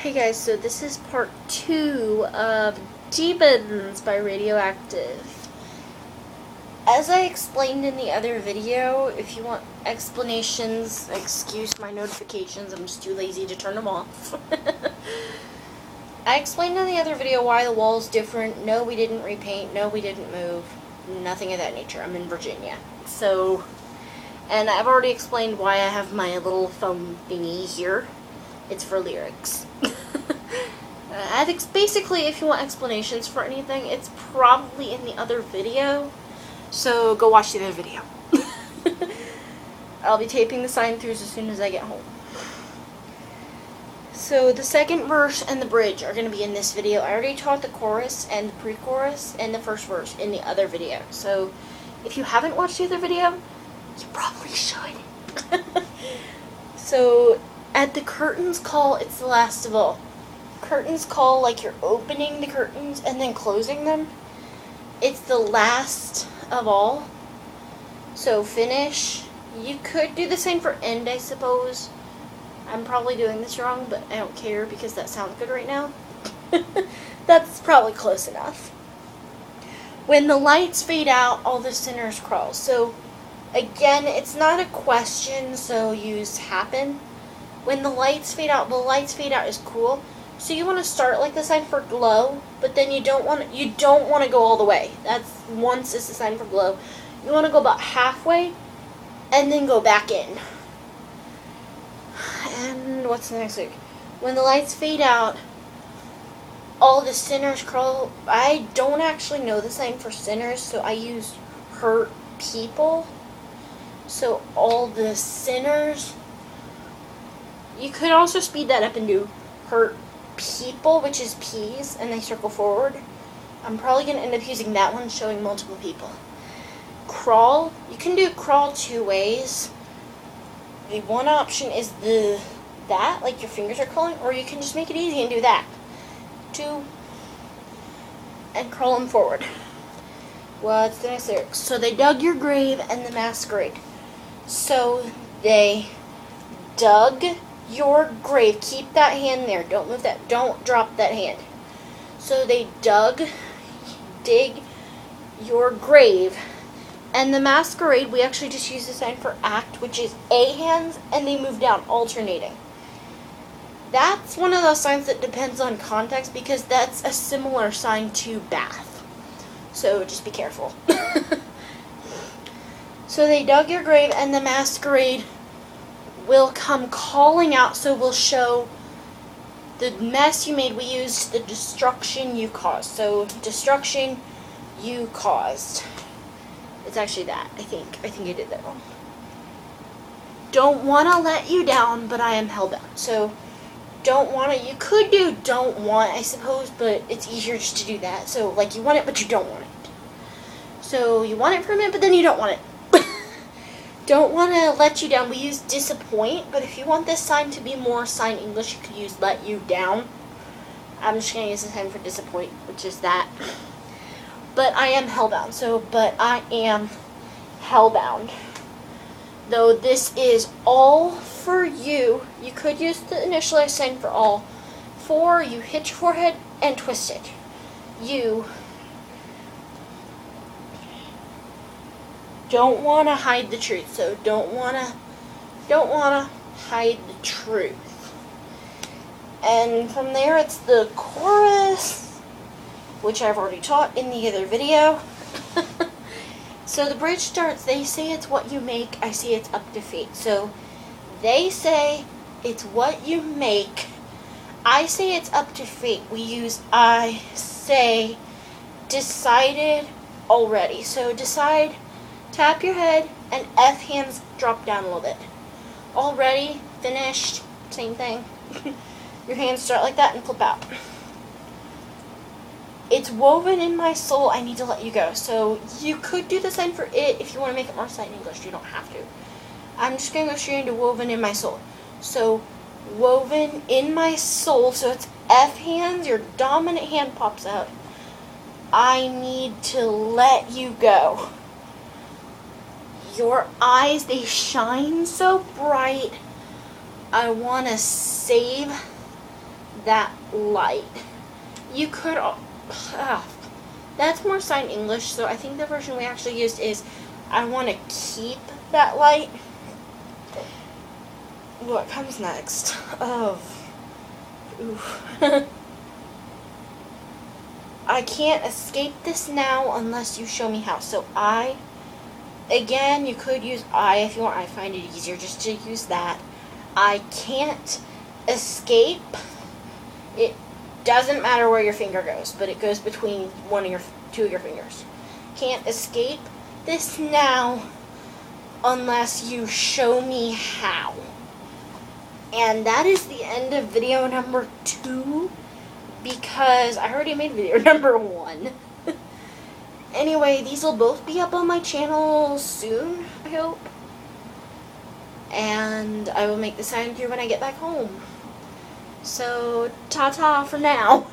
Hey guys, so this is part 2 of Demons by Radioactive. As I explained in the other video, if you want explanations, excuse my notifications, I'm just too lazy to turn them off. I explained in the other video why the wall is different. No, we didn't repaint. No, we didn't move. Nothing of that nature. I'm in Virginia. So, and I've already explained why I have my little phone thingy here. It's for lyrics. I think basically if you want explanations for anything, it's probably in the other video. So go watch the other video. I'll be taping the sign-throughs as soon as I get home. So the second verse and the bridge are going to be in this video. I already taught the chorus and the pre-chorus and the first verse in the other video. So if you haven't watched the other video, you probably should. So at the curtains call, it's the last of all. Curtains call like you're opening the curtains and then closing them. It's the last of all. So finish. You could do the same for end, I suppose. I'm probably doing this wrong, but I don't care because that sounds good right now. That's probably close enough. When the lights fade out, all the sinners crawl. So again, it's not a question, so use happen. When the lights fade out is cool. So you want to start like the sign for glow, but then you don't want to go all the way. That's once is the sign for glow. You want to go about halfway and then go back in. And what's the next thing? When the lights fade out, all the sinners crawl. I don't actually know the sign for sinners, so I use hurt people. So all the sinners. You could also speed that up and do hurt people, which is P's, and they circle forward. I'm probably going to end up using that one, showing multiple people. Crawl. You can do crawl two ways. The one option is that, like your fingers are crawling, or you can just make it easy and do that. Two, and crawl them forward. What's the next lyric? So they dug your grave and the masquerade. So they dug your grave. Keep that hand there. Don't move that. Don't drop that hand. So they dig your grave. And the masquerade, we actually just use the sign for act, which is A hands, and they move down, alternating. That's one of those signs that depends on context, because that's a similar sign to bath. So just be careful. So they dug your grave, and the masquerade will come calling out, so we'll show the mess you made. We used the destruction you caused. So destruction you caused. It's actually that, I think I did that wrong. Don't want to let you down, but I am hellbound. So don't want to, you could do don't want, I suppose, but it's easier just to do that. So like you want it, but you don't want it. So you want it for a minute, but then you don't want it. Don't want to let you down. We use disappoint, but if you want this sign to be more sign English, you could use let you down. I'm just going to use the sign for disappoint, which is that. But I am hellbound. So, but I am hellbound. Though this is all for you. You could use the initialized sign for all. For you hit your forehead and twist it. You don't want to hide the truth. So don't want to hide the truth. And from there it's the chorus, which I've already taught in the other video. So the bridge starts, they say it's what you make, I say it's up to fate. So they say it's what you make, I say it's up to fate. We use I say decided already. So decide, tap your head, and F hands drop down a little bit. Already, finished, same thing. Your hands start like that and flip out. It's woven in my soul, I need to let you go. So you could do the sign for it if you want to make it more sign English. You don't have to. I'm just going to go straight into woven in my soul. So woven in my soul, so it's F hands, your dominant hand pops out. I need to let you go. Your eyes, they shine so bright. I want to save that light. You could, that's more sign English, so I think the version we actually used is, I want to keep that light. What comes next? Oh, ooh. I can't escape this now unless you show me how. So again, you could use I if you want. I find it easier just to use that. I can't escape. It doesn't matter where your finger goes, but it goes between two of your fingers. Can't escape this now unless you show me how. And that is the end of video number 2, because I already made video number 1. Anyway, these will both be up on my channel soon, I hope. And I will make the sign here when I get back home. So, ta-ta for now.